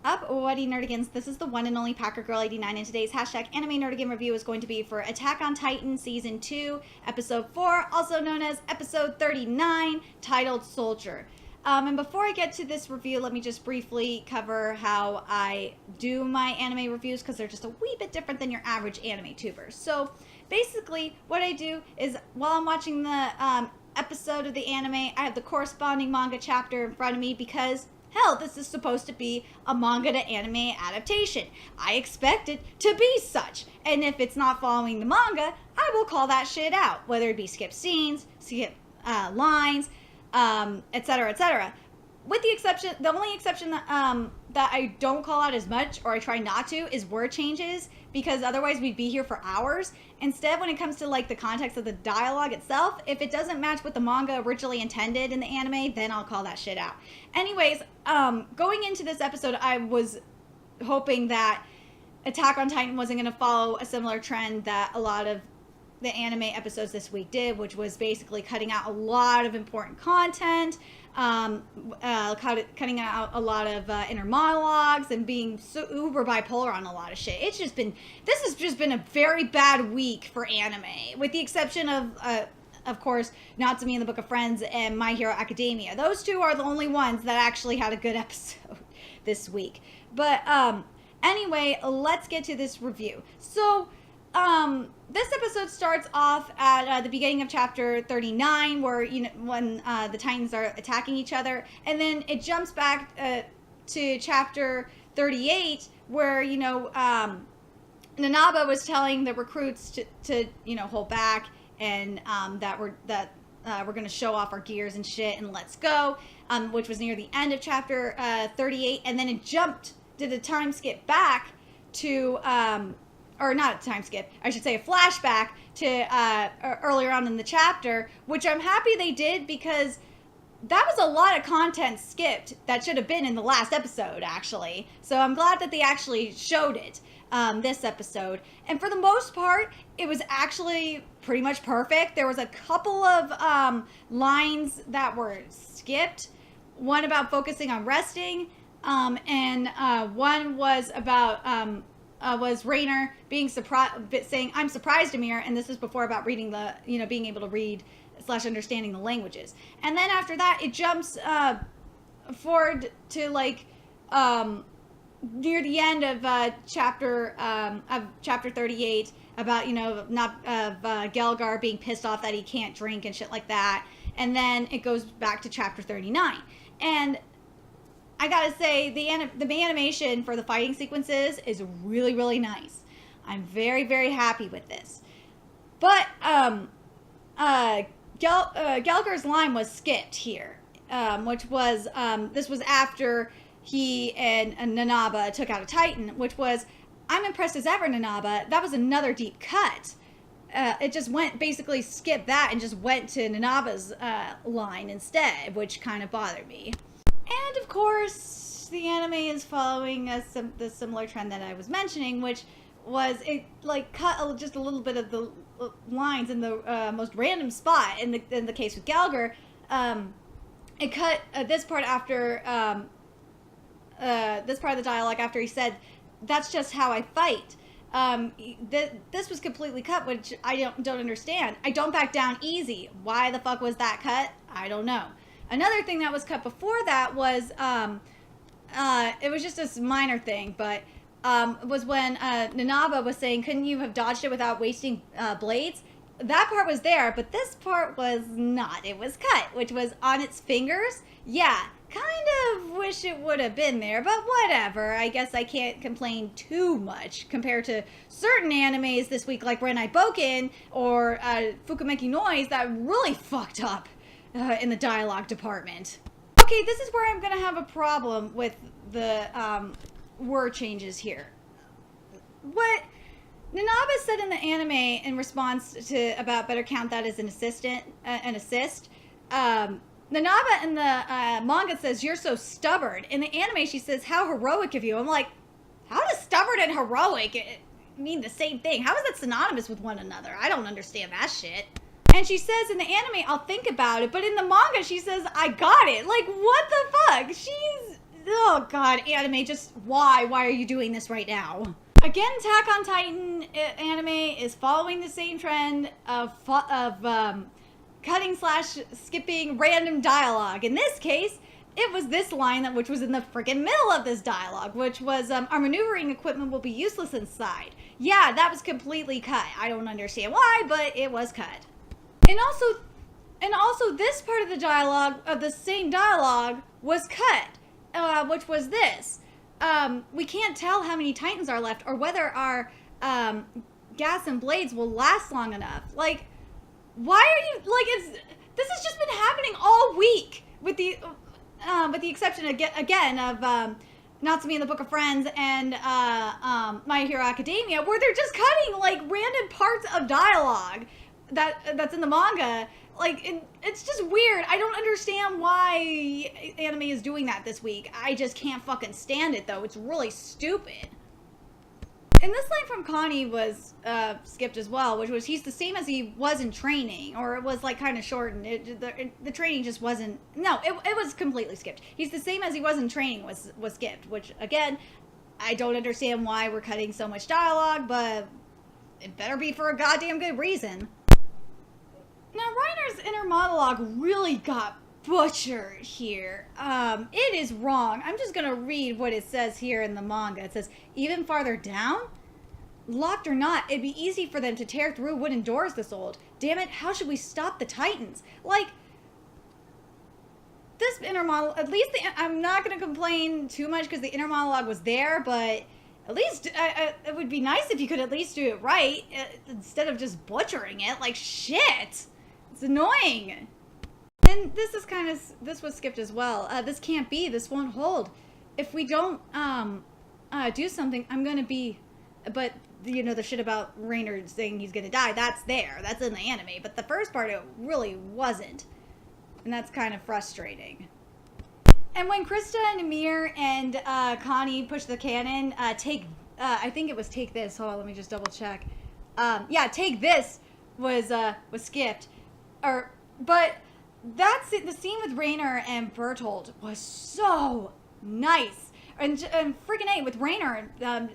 Up, Whatty Nerdigans? This is the one and only Packer Girl 89, and today's hashtag anime nerdigan review is going to be for Attack on Titan Season 2, Episode 4, also known as Episode 39, titled Soldier. And before I get to this review, let me just briefly cover how I do my anime reviews, because they're just a wee bit different than your average anime tuber. So basically, what I do is while I'm watching the episode of the anime, I have the corresponding manga chapter in front of me because hell, this is supposed to be a manga to anime adaptation. I expect it to be such. And if it's not following the manga, I will call that shit out. Whether it be skip scenes, skip lines, etc., etc. With the exception, the only exception that I don't call out as much, or I try not to, is word changes, because otherwise we'd be here for hours. Instead, when it comes to like the context of the dialogue itself, if it doesn't match what the manga originally intended in the anime, then I'll call that shit out. Anyways, going into this episode, I was hoping that Attack on Titan wasn't going to follow a similar trend that a lot of the anime episodes this week did, which was basically cutting out a lot of important content, cutting out a lot of inner monologues, and being so uber bipolar on a lot of shit. This has just been a very bad week for anime, with the exception of course, Natsumi and the Book of Friends and My Hero Academia. Those two are the only ones that actually had a good episode this week. But anyway, let's get to this review. So this episode starts off at the beginning of chapter 39, where when the Titans are attacking each other, and then it jumps back to chapter 38, where Nanaba was telling the recruits to hold back, and that we're going to show off our gears and shit, and let's go, which was near the end of chapter 38, and then it did a time skip back to or not a time skip, I should say a flashback to earlier on in the chapter, which I'm happy they did, because that was a lot of content skipped that should have been in the last episode, actually. So I'm glad that they actually showed it this episode. And for the most part, it was actually pretty much perfect. There was a couple of lines that were skipped. One about focusing on resting, and one was about was Rainer being saying, "I'm surprised, Amir," and this is before about reading being able to read / understanding the languages. And then after that, it jumps forward to like near the end of chapter 38, about Gelgar being pissed off that he can't drink and shit like that. And then it goes back to chapter 39, and I gotta say, the animation for the fighting sequences is really, really nice. I'm very, very happy with this. But Gelgar's line was skipped here, which was this was after he and Nanaba took out a Titan, which was, "I'm impressed as ever, Nanaba." That was another deep cut. It just basically skipped that and just went to Nanaba's line instead, which kind of bothered me. And of course, the anime is following the similar trend that I was mentioning, which was it like cut just a little bit of the lines in the most random spot. In the case with Gelgar, it cut this part after this part of the dialogue after he said, "That's just how I fight." This was completely cut, which I don't understand. "I don't back down easy." Why the fuck was that cut? I don't know. Another thing that was cut before that was, it was just this minor thing, but was when Nanaba was saying, "Couldn't you have dodged it without wasting blades?" That part was there, but this part was not. It was cut, which was on its fingers. Yeah, kind of wish it would have been there, but whatever. I guess I can't complain too much compared to certain animes this week, like Renai Boken or Fukumeki Noise, that really fucked up in the dialogue department. Okay, this is where I'm gonna have a problem with the word changes here. What Nanaba said in the anime in response to about better count that as an assist. Nanaba in the manga says, "You're so stubborn." In the anime, she says, "How heroic of you." I'm like, how does stubborn and heroic mean the same thing? How is that synonymous with one another? I don't understand that shit. And she says in the anime, "I'll think about it," but in the manga she says, "I got it." Like, what the fuck? oh god, anime, just why? Why are you doing this right now? Again, Attack on Titan anime is following the same trend of cutting / skipping random dialogue. In this case, it was this line which was in the freaking middle of this dialogue, which was, our maneuvering equipment will be useless inside. Yeah, that was completely cut. I don't understand why, but it was cut. And also this part of the dialogue, of the same dialogue, was cut, which was this. We can't tell how many Titans are left or whether our gas and blades will last long enough. Like, why are you, this has just been happening all week with the exception again of Natsume in the Book of Friends and My Hero Academia, where they're just cutting like random parts of dialogue that's in the manga. Like, it's just weird. I don't understand why anime is doing that this week. I just can't fucking stand it, though. It's really stupid. And this line from Connie was skipped as well, which was, he's the same as he was in training, or it was like kind of shortened. The training just wasn't, no, it was completely skipped. He's the same as he was in training was skipped, which, again, I don't understand why we're cutting so much dialogue, but it better be for a goddamn good reason. Now, Reiner's inner monologue really got butchered here. It is wrong. I'm just gonna read what it says here in the manga. It says, even farther down? Locked or not, it'd be easy for them to tear through wooden doors this old. Damn it, how should we stop the Titans? Like, this inner monologue, at least I'm not gonna complain too much because the inner monologue was there, but at least it would be nice if you could at least do it right instead of just butchering it. Like, shit. It's annoying. And this was skipped as well. This can't be. This won't hold. If we don't do something, I'm gonna be. But you know the shit about Reiner saying he's gonna die. That's there. That's in the anime. But the first part, it really wasn't, and that's kind of frustrating. And when Krista and Amir and Connie push the cannon, I think it was take this. Hold on, let me just double check. Yeah, take this was skipped. But that's it. The scene with Reiner and Bertolt was so nice, and freaking A, with Reiner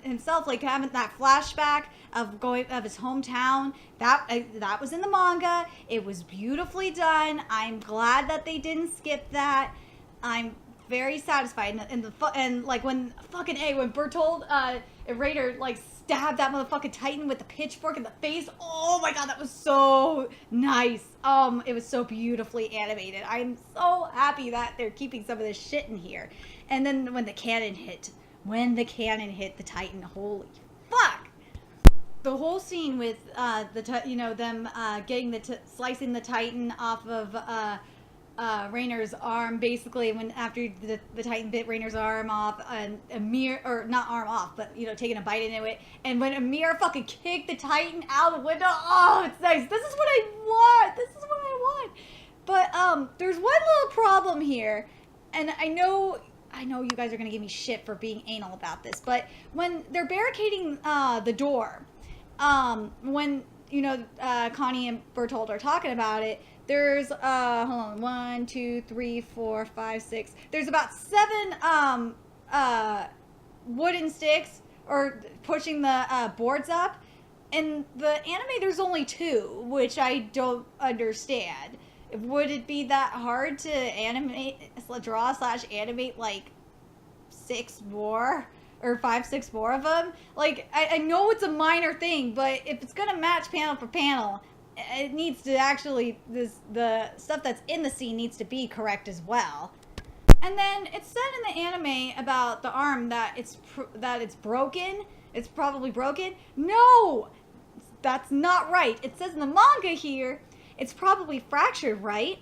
himself, like having that flashback of his hometown. That was in the manga. It was beautifully done. I'm glad that they didn't skip that. I'm very satisfied. And like when Bertolt and Reiner like stabbed that motherfucking Titan with the pitchfork in the face. Oh my god, that was so nice. It was so beautifully animated. I'm so happy that they're keeping some of this shit in here. And then when the cannon hit the Titan, holy fuck! The whole scene with them slicing the Titan off of Reiner's arm, basically, after the Titan bit Reiner's arm off, and Amir, or not arm off, but taking a bite into it, and when Amir fucking kicked the Titan out the window, oh, it's nice. This is what I want. But there's one little problem here, and I know you guys are gonna give me shit for being anal about this, but when they're barricading the door, when Connie and Bertolt are talking about it, there's hold on, 1, 2, 3, 4, 5, 6. There's about 7 wooden sticks or pushing the boards up. In the anime, there's only 2, which I don't understand. Would it be that hard to draw/animate like 6 more? Or 5, 6 more of them? Like, I know it's a minor thing, but if it's gonna match panel for panel, it needs to actually, the stuff that's in the scene needs to be correct as well. And then it's said in the anime about the arm that it's broken. It's probably broken. No! That's not right. It says in the manga here, it's probably fractured, right?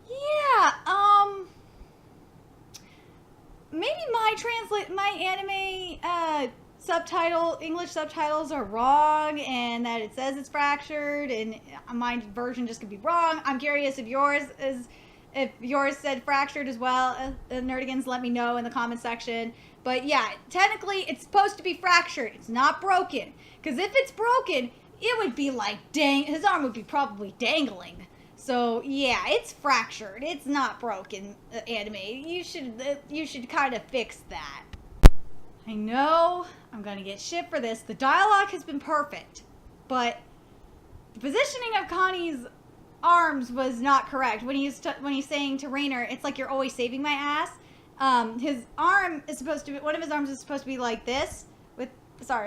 Yeah, maybe my anime English subtitles are wrong, and that it says it's fractured, and my version just could be wrong. I'm curious if yours said fractured as well. Nerdigans, let me know in the comment section. But yeah, technically it's supposed to be fractured. It's not broken. Because if it's broken, it would be like his arm would be probably dangling. So yeah, it's fractured. It's not broken, anime. You should kind of fix that. I know I'm gonna get shit for this. The dialogue has been perfect, but the positioning of Connie's arms was not correct. When he's saying to Rainer, it's like you're always saving my ass. His arm is supposed to be, one of his arms is supposed to be like this,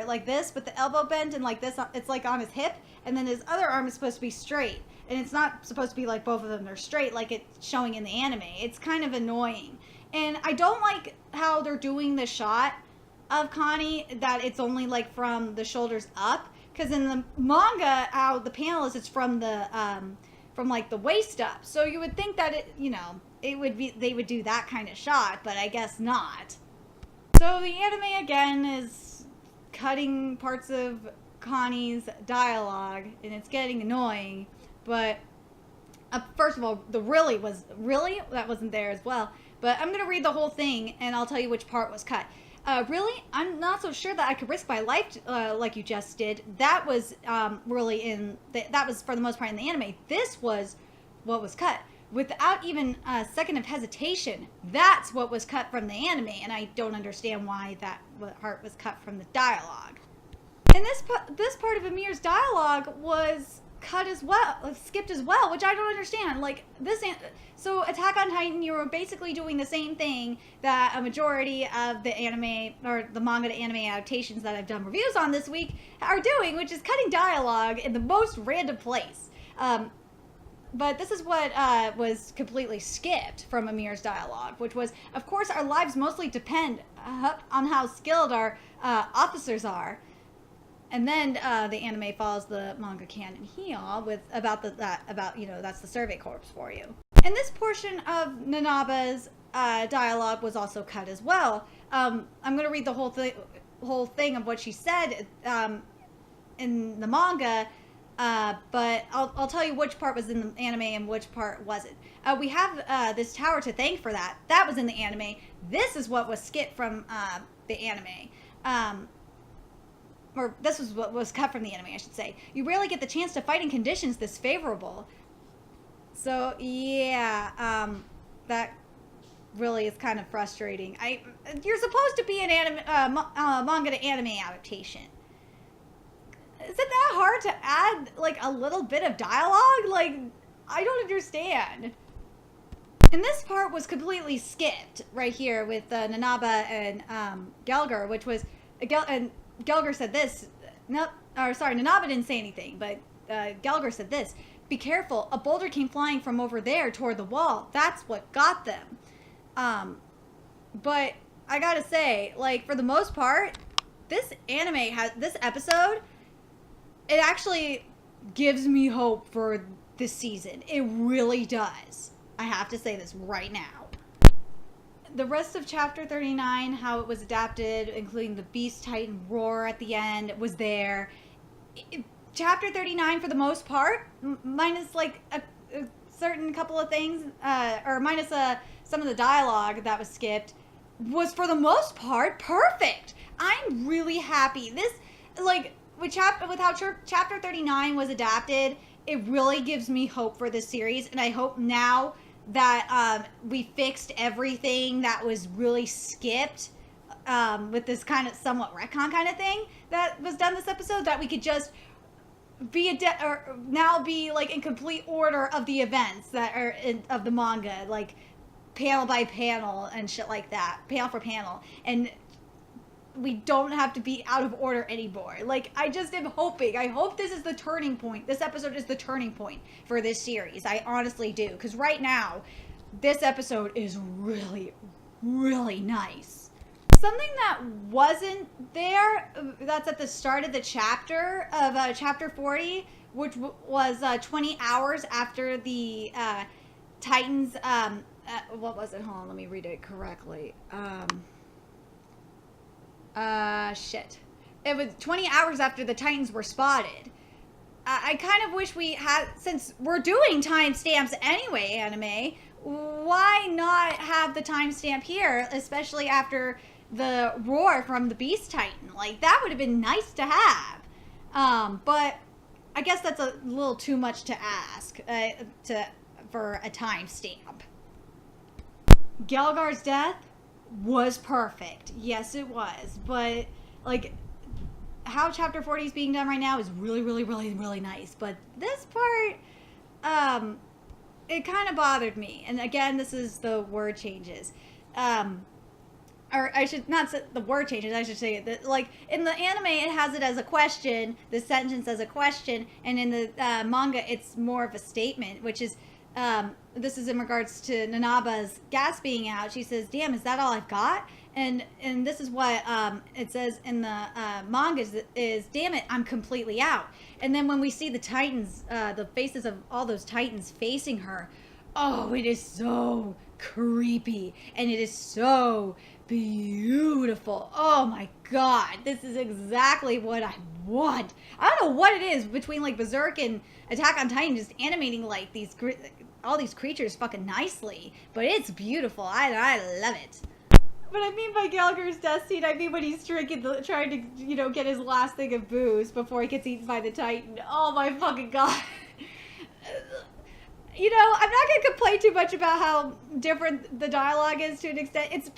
like this, with the elbow bent, and like this, it's like on his hip, and then his other arm is supposed to be straight, and it's not supposed to be like both of them are straight like it's showing in the anime. It's kind of annoying, and I don't like how they're doing the shot of Connie, that it's only like from the shoulders up, because in the manga, how the panel is, it's from the from like the waist up. So you would think that they would do that kind of shot, but I guess not. So the anime again is cutting parts of Connie's dialogue, and it's getting annoying. But first of all, the really that wasn't there as well. But I'm gonna read the whole thing, and I'll tell you which part was cut. Really, I'm not so sure that I could risk my life like you just did. That was really that was for the most part in the anime. This was what was cut. Without even a second of hesitation, that's what was cut from the anime, and I don't understand why that part was cut from the dialogue. And this part of Amir's dialogue was cut as well, skipped as well, which I don't understand. Like so Attack on Titan, you were basically doing the same thing that a majority of the anime or the manga to anime adaptations that I've done reviews on this week are doing, which is cutting dialogue in the most random place. But this is what was completely skipped from Amir's dialogue, which was, of course, our lives mostly depend on how skilled our officers are. And then the anime follows the manga canon here with about that's the Survey Corps for you. And this portion of Nanaba's dialogue was also cut as well. I'm going to read the whole thing of what she said in the manga, but I'll tell you which part was in the anime and which part wasn't. We have this tower to thank for that. That was in the anime. This is what was skipped from the anime. Or this was what was cut from the anime, I should say. You rarely get the chance to fight in conditions this favorable. So, yeah, that really is kind of frustrating. You're supposed to be an manga to anime adaptation. Is it that hard to add, like, a little bit of dialogue? Like, I don't understand. And this part was completely skipped right here with Nanaba and Gelger, which was... and Gelger said this. Nanaba didn't say anything, but Gelger said this. Be careful, a boulder came flying from over there toward the wall. That's what got them. But I gotta say, like, for the most part, this episode, it actually gives me hope for this season. It really does. I have to say this right now. The rest of Chapter 39, how it was adapted, including the Beast Titan roar at the end, was there. Chapter 39, for the most part, minus like a certain couple of things, or minus some of the dialogue that was skipped, was for the most part perfect. I'm really happy. This, like, with how Chapter 39 was adapted, it really gives me hope for this series, and I hope now that we fixed everything that was really skipped with this kind of somewhat retcon kind of thing that was done this episode, that we could just now be like in complete order of the events that are of the manga, like panel by panel and shit like that, panel for panel, and we don't have to be out of order anymore. Like, I just am hoping. I hope this is the turning point. This episode is the turning point for this series. I honestly do. Because right now, this episode is really, really nice. Something that wasn't there, that's at the start of the chapter, of Chapter 40, which was 20 hours after the Titans, what was it? Hold on, let me read it correctly. Shit. It was 20 hours after the Titans were spotted. I kind of wish we had, since we're doing timestamps anyway, anime, why not have the timestamp here, especially after the roar from the Beast Titan? Like, that would have been nice to have. But I guess that's a little too much to ask for a timestamp. Gelgar's death was perfect. Yes, it was. But, like, how Chapter 40 is being done right now is really, really, really, really nice. But this part, it kind of bothered me. And again, this is the word changes. Or I should not say the word changes, I should say that, like, in the anime, it has it as a question, the sentence as a question, and in the manga, it's more of a statement, which is, this is in regards to Nanaba's gas being out. She says, damn, is that all I've got? And this is what it says in the manga is, damn it, I'm completely out. And then when we see the Titans, the faces of all those Titans facing her, oh, it is so creepy, and it is so beautiful. Oh my god, this is exactly what I want. I don't know what it is between like Berserk and Attack on Titan, just animating like all these creatures fucking nicely, but it's beautiful. I love it. But I mean by Gelgar's death scene, I mean when he's trying to, get his last thing of booze before he gets eaten by the Titan. Oh my fucking god. I'm not going to complain too much about how different the dialogue is to an extent. It's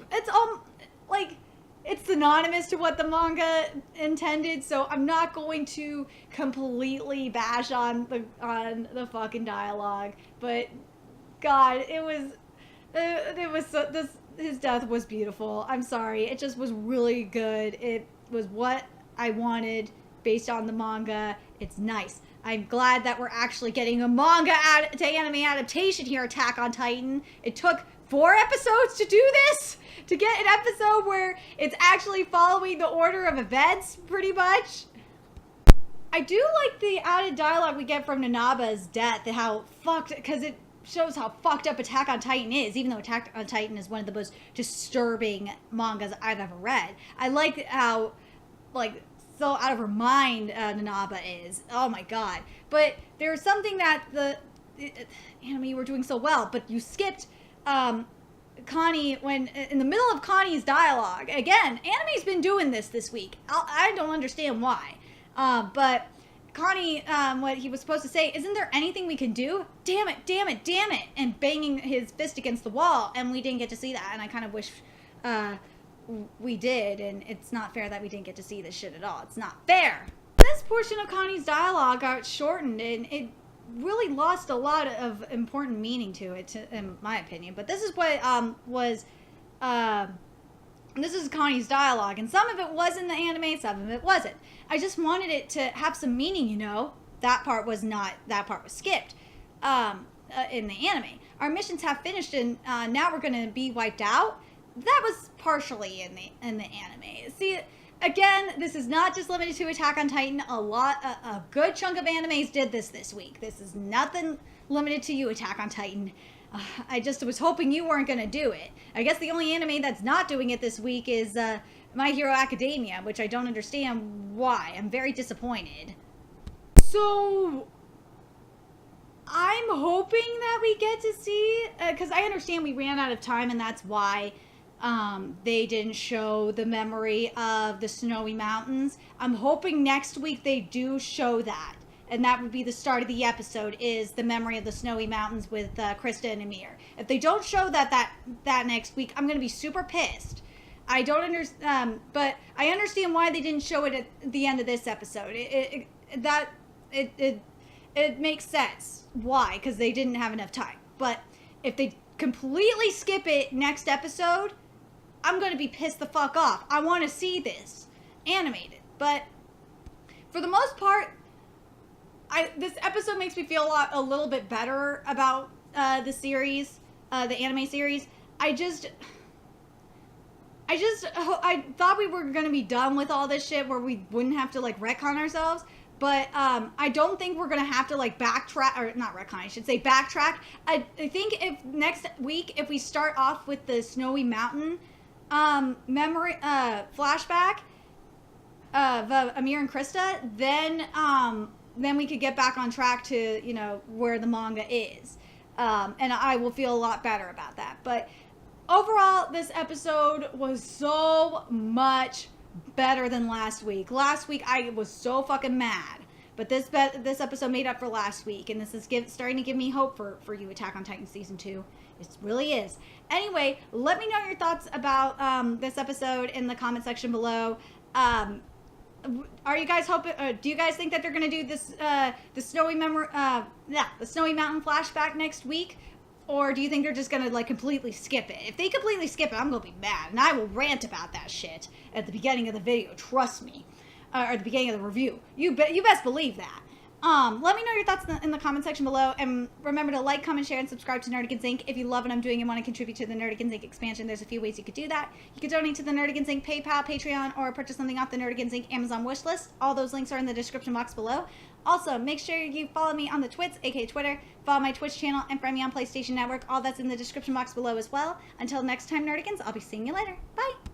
it's synonymous to what the manga intended, so I'm not going to completely bash on the fucking dialogue. But God, his death was beautiful. I'm sorry, it just was really good. It was what I wanted based on the manga. It's nice. I'm glad that we're actually getting a manga to anime adaptation here, Attack on Titan. It took 4 episodes to do this, to get an episode where it's actually following the order of events, pretty much. I do like the added dialogue we get from Nanaba's death, because it shows how fucked up Attack on Titan is, even though Attack on Titan is one of the most disturbing mangas I've ever read. I like how, so out of her mind Nanaba is. Oh my god. But there's something that the anime, you were doing so well, but you skipped Connie when in the middle of Connie's dialogue. Again, anime's been doing this week. I don't understand why. But Connie, what he was supposed to say, isn't there anything we can do? Damn it, damn it, damn it, and banging his fist against the wall, and we didn't get to see that, and I kind of wish we did, and it's not fair that we didn't get to see this shit at all. It's not fair. This portion of Connie's dialogue got shortened, and it really lost a lot of important meaning to it, in my opinion. But this is what this is Connie's dialogue, and some of it was in the anime, some of it wasn't. I just wanted it to have some meaning, That part was skipped in the anime. Our missions have finished, and now we're going to be wiped out. That was partially in the anime. See, again, this is not just limited to Attack on Titan. A good chunk of animes did this week. This is nothing limited to you, Attack on Titan. I just was hoping you weren't going to do it. I guess the only anime that's not doing it this week is My Hero Academia, which I don't understand why. I'm very disappointed. So I'm hoping that we get to see, because I understand we ran out of time, and that's why they didn't show the memory of the Snowy Mountains. I'm hoping next week they do show that. And that would be the start of the episode, is the memory of the Snowy Mountains with Krista and Amir. If they don't show that next week, I'm going to be super pissed. I don't understand, but I understand why they didn't show it at the end of this episode. It makes sense. Why? Because they didn't have enough time. But if they completely skip it next episode, I'm going to be pissed the fuck off. I want to see this animated. But for the most part, this episode makes me feel a little bit better about the series, the anime series. I thought we were going to be done with all this shit where we wouldn't have to retcon ourselves. But I don't think we're going to have to backtrack, or not retcon, I should say backtrack. I think if next week, if we start off with the Snowy Mountain memory flashback of Amir and Krista, then we could get back on track to, where the manga is. And I will feel a lot better about that. But overall, this episode was so much better than last week. Last week, I was so fucking mad. but this episode made up for last week, and this is starting to give me hope for you, Attack on Titan season 2. It really is. Anyway, let me know your thoughts about this episode in the comment section below. Are you guys hoping? Do you guys think that they're gonna do this the Snowy Mountain flashback next week? Or do you think they're just gonna like completely skip it? If they completely skip it, I'm gonna be mad, and I will rant about that shit at the beginning of the video. Trust me, or the beginning of the review. You best believe that. Let me know your thoughts in the comment section below, and remember to like, comment, share, and subscribe to Nerdigans Inc. If you love what I'm doing and want to contribute to the Nerdigans Inc. expansion, there's a few ways you could do that. You could donate to the Nerdigans Inc. PayPal, Patreon, or purchase something off the Nerdigans Inc. Amazon wishlist. All those links are in the description box below. Also, make sure you follow me on the Twits, aka Twitter, follow my Twitch channel, and friend me on PlayStation Network. All that's in the description box below as well. Until next time, Nerdigans, I'll be seeing you later. Bye!